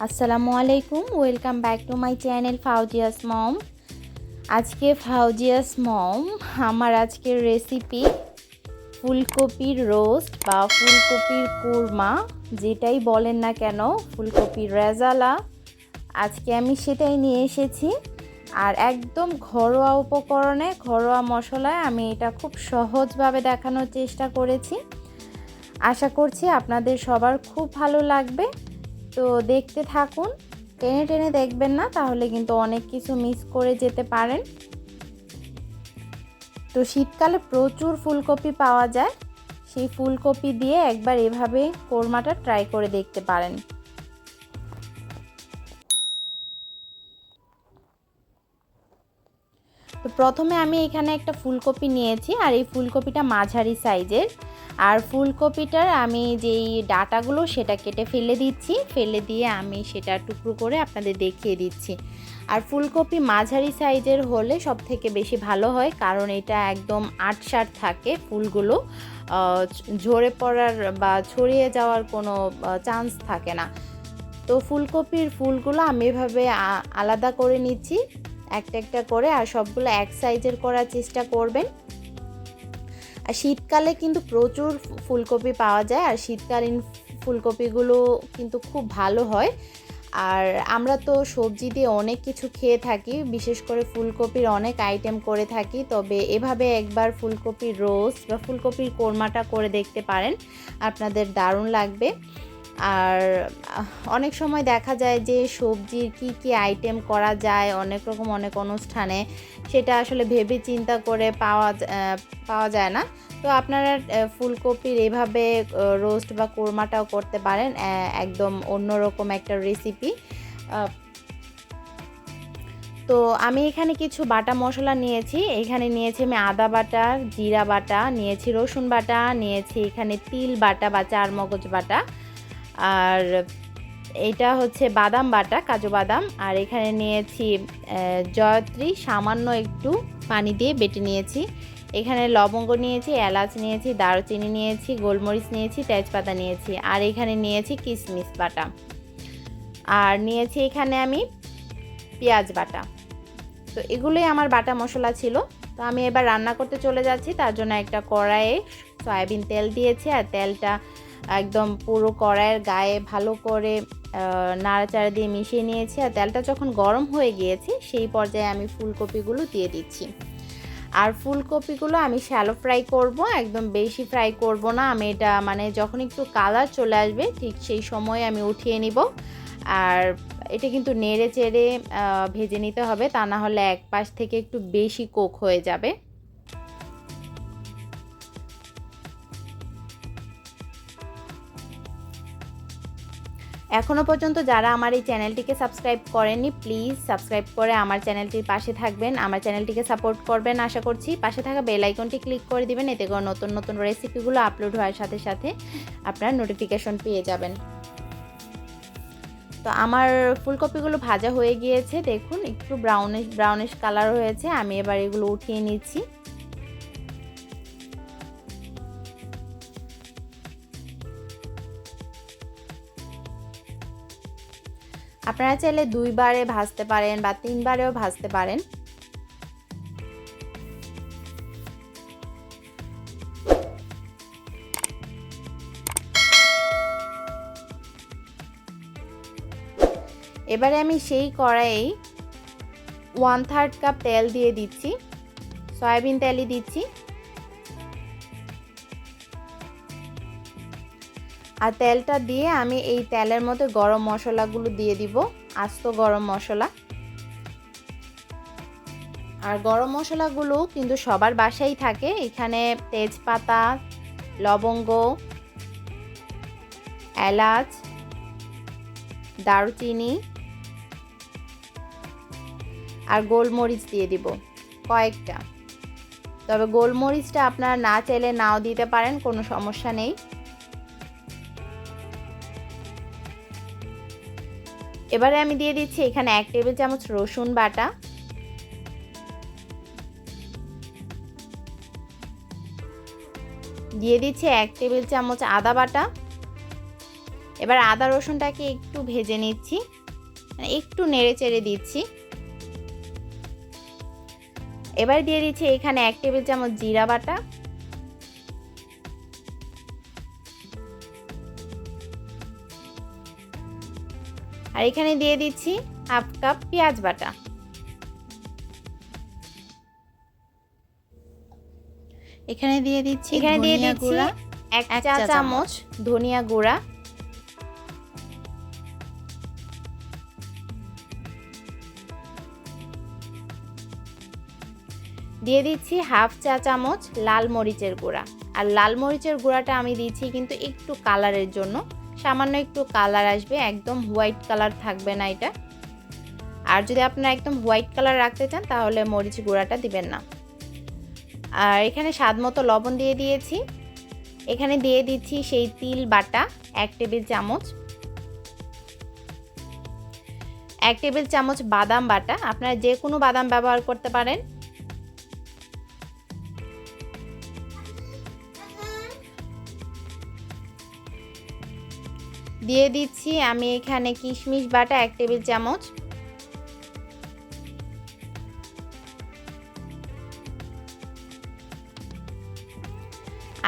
আসসালামু আলাইকুম, welcome back to my channel Fauzia's mom. আজকে ফাউজিয়াস মম আমার আজকের রেসিপি ফুলকপির রোস্ট বা ফুলকপির কোরমা, যেটাই বলেন না কেন, ফুলকপির রেজালা। আজকে আমি সেটাই নিয়ে এসেছি। আর একদম ঘরোয়া উপকরণে, ঘরোয়া মশলায় আমি এটা খুব সহজভাবে দেখানোর চেষ্টা করেছি। আশা করছি আপনাদের সবার খুব ভালো লাগবে। তো দেখতে থাকুন, টেনে টেনে দেখবেন না, তাহলে কিন্তু অনেক কিছু মিস করে যেতে পারেন। তো শীতকালে প্রচুর ফুলকপি পাওয়া যায়, সেই ফুলকপি দিয়ে একবার এভাবে কোরমাটা ট্রাই করে দেখতে পারেন। তো প্রথমে আমি এখানে একটা ফুলকপি নিয়েছি, আর এই ফুলকপিটা মাঝারি সাইজের। আর ফুলকপিটার আমি যেই ডাঁটাগুলো সেটা কেটে ফেলে দিচ্ছি, ফেলে দিয়ে আমি সেটা টুকরো করে আপনাদের দেখিয়ে দিচ্ছি। আর ফুলকপি মাঝারি সাইজের হলে সব থেকে বেশি ভালো হয়, কারণ এটা একদম আটসাট থাকে, ফুলগুলো ঝরে পড়ার বা ছড়িয়ে যাওয়ার কোনো চান্স থাকে না। তো ফুলকপির ফুলগুলো আমি এভাবে আলাদা করে নিচ্ছি একটা একটা করে, আর সবগুলো এক সাইজের করার চেষ্টা করবেন। আর শীতকালে কিন্তু প্রচুর ফুলকপি পাওয়া যায়, আর শীতকালীন ফুলকপিগুলো কিন্তু খুব ভালো হয়। আর আমরা তো সবজি দিয়ে অনেক কিছু খেয়ে থাকি, বিশেষ করে ফুলকপির অনেক আইটেম করে থাকি। তবে এভাবে একবার ফুলকপির রোস্ট বা ফুলকপির কোরমাটা করে দেখতে পারেন, আপনাদের দারুণ লাগবে। আর অনেক সময় দেখা যায় যে সবজির কি কি আইটেম করা যায় অনেক রকম অনেক অনুষ্ঠানে, সেটা আসলে ভেবে চিন্তা করে পাওয়া যায় না। তো আপনারা ফুলকপির এভাবে রোস্ট বা কোরমাটাও করতে পারেন, একদম অন্যরকম একটা রেসিপি। তো আমি এখানে কিছু বাটা মশলা নিয়েছি। এখানে নিয়েছি আমি আদা বাটা, জিরা বাটা নিয়েছি, রসুন বাটা নিয়েছি, এখানে তিল বাটা বা চারমগজ বাটা, আর এটা হচ্ছে বাদাম বাটা, কাজু বাদাম। আর এখানে নিয়েছি জয়ত্রী, সামান্য একটু পানি দিয়ে বেটে নিয়েছি। এখানে লবঙ্গ নিয়েছি, এলাচ নিয়েছি, দারুচিনি নিয়েছি, গোলমরিচ নিয়েছি, তেজপাতা নিয়েছি। আর এখানে নিয়েছি কিশমিশ বাটা, আর নিয়েছি এখানে আমি পেঁয়াজ বাটা। তো এগুলোই আমার বাটা মশলা ছিল। তো আমি এবার রান্না করতে চলে যাচ্ছি। তার জন্য একটা কড়াইয়ে সয়াবিন তেল দিয়েছি, আর তেলটা একদম পুরো কড়াইয়ের গায়ে ভালো করে নাড়াচাড়া দিয়ে মিশিয়ে নিয়েছি। আর তেলটা যখন গরম হয়ে গিয়েছে, সেই পর্যায়ে আমি ফুলকপিগুলো দিয়ে দিচ্ছি। আর ফুলকপিগুলো আমি শ্যালো ফ্রাই করব, একদম বেশি ফ্রাই করব না। আমি এটা মানে যখন একটু কালার চলে আসবে ঠিক সেই সময় আমি উঠিয়ে নিব। আর এটা কিন্তু নেড়ে চেড়ে ভেজে নিতে হবে, তা না হলে এক পাশ থেকে একটু বেশি কুক হয়ে যাবে। এখনও পর্যন্ত যারা আমার এই চ্যানেলটিকে সাবস্ক্রাইব করেননি, প্লিজ সাবস্ক্রাইব করে আমার চ্যানেলটির পাশে থাকবেন, আমার চ্যানেলটিকে সাপোর্ট করবেন আশা করছি। পাশে থাকা বেল আইকনটি ক্লিক করে দিবেন, এতে করে নতুন নতুন রেসিপিগুলো আপলোড হওয়ার সাথে সাথে আপনারা নোটিফিকেশন পেয়ে যাবেন। তো আমার ফুলকপিগুলো ভাজা হয়ে গিয়েছে, দেখুন একটু ব্রাউনিশ কালার হয়েছে। আমি এবার এগুলো উঠিয়ে নিচ্ছি। আপনারা চাইলে 2 বারে ভাজতে পারেন বা 3 বারেও ভাজতে পারেন। এবারে আমি সেই কড়াইয়ে 1/3 কাপ তেল দিয়ে দিচ্ছি, সয়াবিন তেলই দিচ্ছি। আর তেলটা দিয়ে আমি এই তেলের মধ্যে গরম মশলাগুলো দিয়ে দিব, আস্ত গরম মশলা। আর গরম মশলাগুলো কিন্তু সবার বাসায় থাকে। এখানে তেজপাতা, লবঙ্গ, এলাচ, দারুচিনি আর গোলমরিচ দিয়ে দিব কয়েকটা। তবে গোলমরিচটা আপনারা না চাইলে নাও দিতে পারেন, কোনো সমস্যা নেই। এবারে আমি দিয়ে দিচ্ছি এখানে 1 টেবিল চামচ রসুন বাটা, দিয়ে দিচ্ছি 1 টেবিল চামচ আদা বাটা। এবার আদা রসুনটাকে একটু ভেজে নিচ্ছি, একটু নেড়ে চেড়ে দিচ্ছি। এবার দিয়ে দিচ্ছি এখানে 1 টেবিল চামচ জিরা বাটা, আর এখানে দিয়ে দিচ্ছি 1/2 কাপ পেঁয়াজ বাটা। এখানে দিয়ে দিচ্ছি 1 চা চামচ ধনিয়া গুঁড়া, দিয়ে দিচ্ছি 1/2 চা চামচ লাল মরিচের গুঁড়া। আর লাল মরিচের গুঁড়াটা আমি দিচ্ছি কিন্তু একটু কালারের জন্য, সামান্য একটু কালার আসবে, একদম হোয়াইট কালার থাকবে না এটা। আর যদি আপনারা একদম হোয়াইট কালার রাখতে চান তাহলে মরিচ গুঁড়াটা দিবেন না। আর এখানে স্বাদ মতো লবণ দিয়ে দিয়েছি। এখানে দিয়ে দিচ্ছি সেই তিল বাটা 1 টেবিল চামচ, 1 টেবিল চামচ বাদাম বাটা, আপনারা যে কোনো বাদাম ব্যবহার করতে পারেন। দিয়ে দিচ্ছি আমি এখানে কিশমিশ বাটা 1 টেবিল চামচ,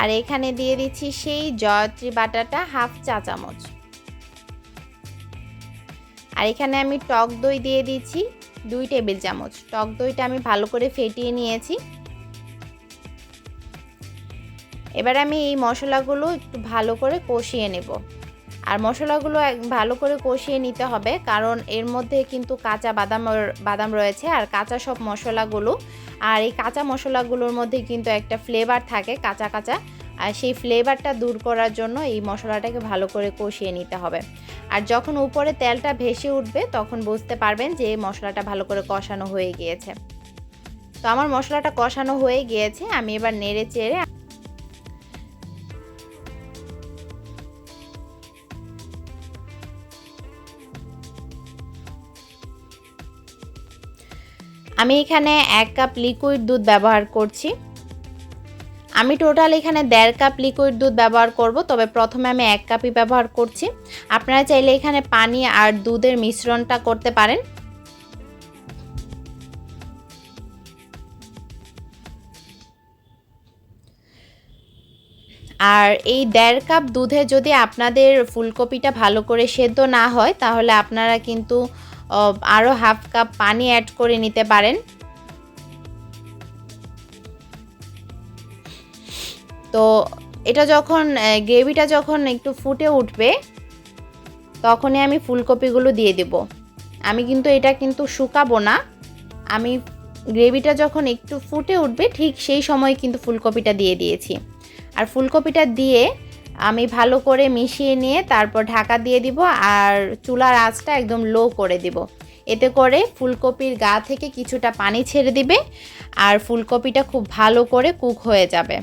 আর এখানে দিয়ে দিচ্ছি সেই জয়ত্রী বাটাটা 1/2 চা চামচ। আর এখানে আমি টক দই দিয়ে দিচ্ছি 2 টেবিল চামচ। টক দইটা আমি ভালো করে ফেটিয়ে নিয়েছি। এবার আমি এই মশলাগুলো একটু ভালো করে কষিয়ে নেব। আর মশলাগুলো ভালো করে কষিয়ে নিতে হবে, কারণ এর মধ্যে কিন্তু কাঁচা বাদাম রয়েছে আর কাঁচা সব মশলাগুলো, আর এই কাঁচা মশলাগুলোর মধ্যে কিন্তু একটা ফ্লেভার থাকে কাঁচা কাঁচা, আর সেই ফ্লেভারটা দূর করার জন্য এই মশলাটাকে ভালো করে কষিয়ে নিতে হবে। আর যখন উপরে তেলটা ভেসে উঠবে তখন বুঝতে পারবেন যে মশলাটা ভালো করে কষানো হয়ে গিয়েছে। তো আমার মশলাটা কষানো হয়ে গিয়েছে, আমি এবার নেড়ে চেড়ে আমি এখানে 1 কাপ লিকুইড দুধ ব্যবহার করছি। আমি টোটাল এখানে 1.5 কাপ লিকুইড দুধ ব্যবহার করব, তবে প্রথমে আমি 1 কাপই ব্যবহার করছি। আপনারা চাইলে এখানে পানি আর দুধের মিশ্রণটা করতে পারেন। আর এই 1.5 কাপ দুধে যদি আপনাদের ফুলকপিটা ভালো করে সেদ্ধ না হয় তাহলে আপনারা কিন্তু আরও 1/2 কাপ পানি অ্যাড করে নিতে পারেন। তো এটা যখন গ্রেভিটা যখন একটু ফুটে উঠবে তখনই আমি ফুলকপিগুলো দিয়ে দেব। আমি কিন্তু এটা কিন্তু শুকাবো না, আমি গ্রেভিটা যখন একটু ফুটে উঠবে ঠিক সেই সময় কিন্তু ফুলকপিটা দিয়ে দিয়েছি। আর ফুলকপিটা দিয়ে আমি ভালো করে মিশিয়ে নিয়ে তারপর ঢাকা দিয়ে দিব, আর চুলার আঁচটা একদম লো করে দিব। এতে করে ফুলকপির গা থেকে কিছুটা পানি ছেড়ে দিবে আর ফুলকপিটা খুব ভালো করে কুক হয়ে যাবে।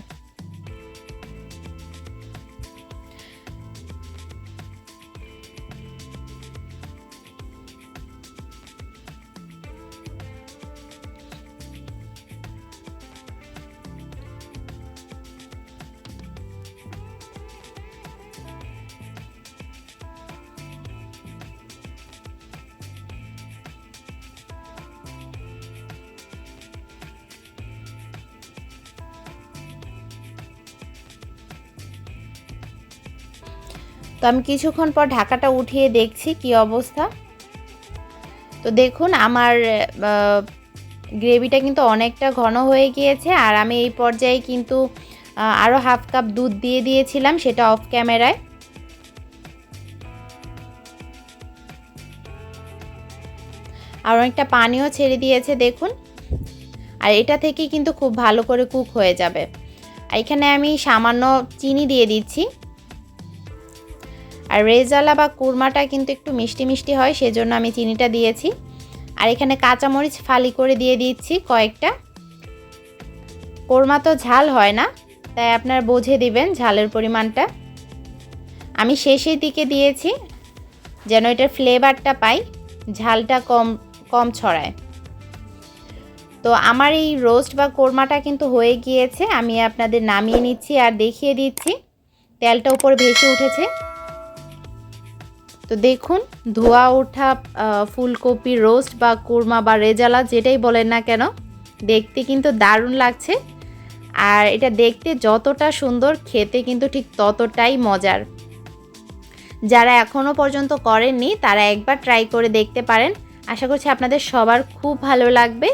তো আমি কিছুক্ষণ পর ঢাকাটা উঠিয়ে দেখছি কি অবস্থা। তো দেখুন আমার গ্রেভিটা কিন্তু অনেকটা ঘন হয়ে গিয়েছে, আর আমি এই পর্যায়ে কিন্তু আরও 1/2 কাপ দুধ দিয়ে দিয়েছিলাম, সেটা অফ ক্যামেরায়। আর অনেকটা পানিও ছেড়ে দিয়েছে দেখুন, আর এটা থেকে কিন্তু খুব ভালো করে কুক হয়ে যাবে। আর এখানে আমি সামান্য চিনি দিয়ে দিচ্ছি। আর রেজালা বা কুরমাটা কিন্তু একটু মিষ্টি মিষ্টি হয়, সেজন্য আমি চিনিটা দিয়েছি। আর এখানে কাঁচামরিচ ফালি করে দিয়ে দিচ্ছি কয়েকটা। কোরমা তো ঝাল হয় না, তাই আপনারা বুঝে দিবেন ঝালের পরিমাণটা। আমি শেষের দিকে দিয়েছি যেন এটার ফ্লেভারটা পাই, ঝালটা কম ছড়ায়। তো আমার এই রোস্ট বা কোরমাটা কিন্তু হয়ে গিয়েছে, আমি আপনাদের নামিয়ে নিচ্ছি আর দেখিয়ে দিচ্ছি। তেলটা উপরে ভেসে উঠেছে। তো দেখুন ধোয়া ওঠা ফুলকপি রোস্ট বা কোরমা বা রেজালা যেটাই বলেন না কেন, দেখতে কিন্তু দারুণ লাগছে। আর এটা দেখতে যতটা সুন্দর, খেতে কিন্তু ঠিক ততটাই মজার। যারা এখনও পর্যন্ত করেননি তারা একবার ট্রাই করে দেখতে পারেন। আশা করছি আপনাদের সবার খুব ভালো লাগবে।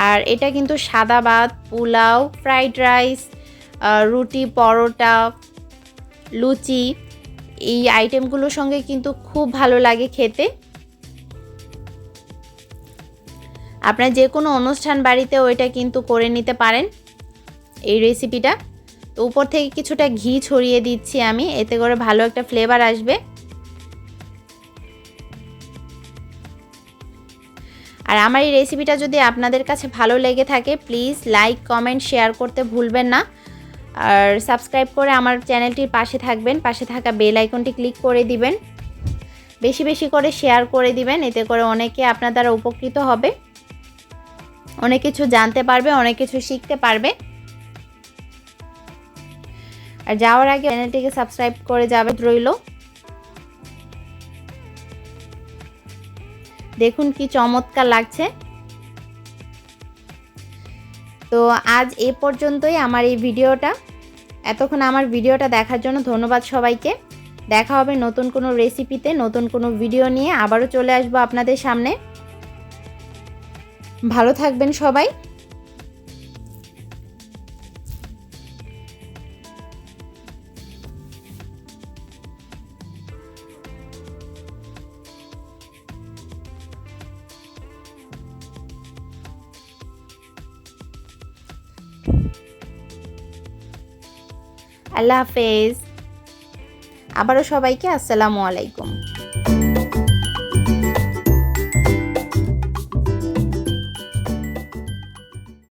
আর এটা কিন্তু সাদা ভাত, পোলাও, ফ্রাইড রাইস, রুটি, পরোটা, লুচি এই আইটেমগুলোর সঙ্গে কিন্তু খুব ভালো লাগে খেতে। আপনার যে কোনো অনুষ্ঠান বাড়িতেও এটা কিন্তু করে নিতে পারেন এই রেসিপিটা। তো উপর থেকে কিছুটা ঘি ছড়িয়ে দিচ্ছি আমি, এতে করে ভালো একটা ফ্লেভার আসবে। আর আমার এই রেসিপিটা যদি আপনাদের কাছে ভালো লেগে থাকে প্লিজ লাইক, কমেন্ট, শেয়ার করতে ভুলবেন না। আর সাবস্ক্রাইব করে আমার চ্যানেলটির পাশে থাকবেন, পাশে থাকা বেল আইকনটি ক্লিক করে দিবেন। বেশি বেশি করে শেয়ার করে দিবেন, এতে করে অনেকে আপনার দ্বারা উপকৃত হবে, অনেক কিছু জানতে পারবে, অনেক কিছু শিখতে পারবে। আর যাওয়ার আগে চ্যানেলটিকে সাবস্ক্রাইব করে যাবে রইল। দেখুন কি চমৎকার লাগছে। তো আজ এ পর্যন্তই আমার এই ভিডিওটা। এতক্ষণ আমার ভিডিওটা দেখার জন্য ধন্যবাদ সবাইকে। দেখা হবে নতুন কোনো রেসিপিতে, নতুন কোনো ভিডিও নিয়ে আবারও চলে আসবো আপনাদের সামনে। ভালো থাকবেন সবাই। আল্লাহ হাফেজ। আবারও সবাইকে আসসালামু আলাইকুম।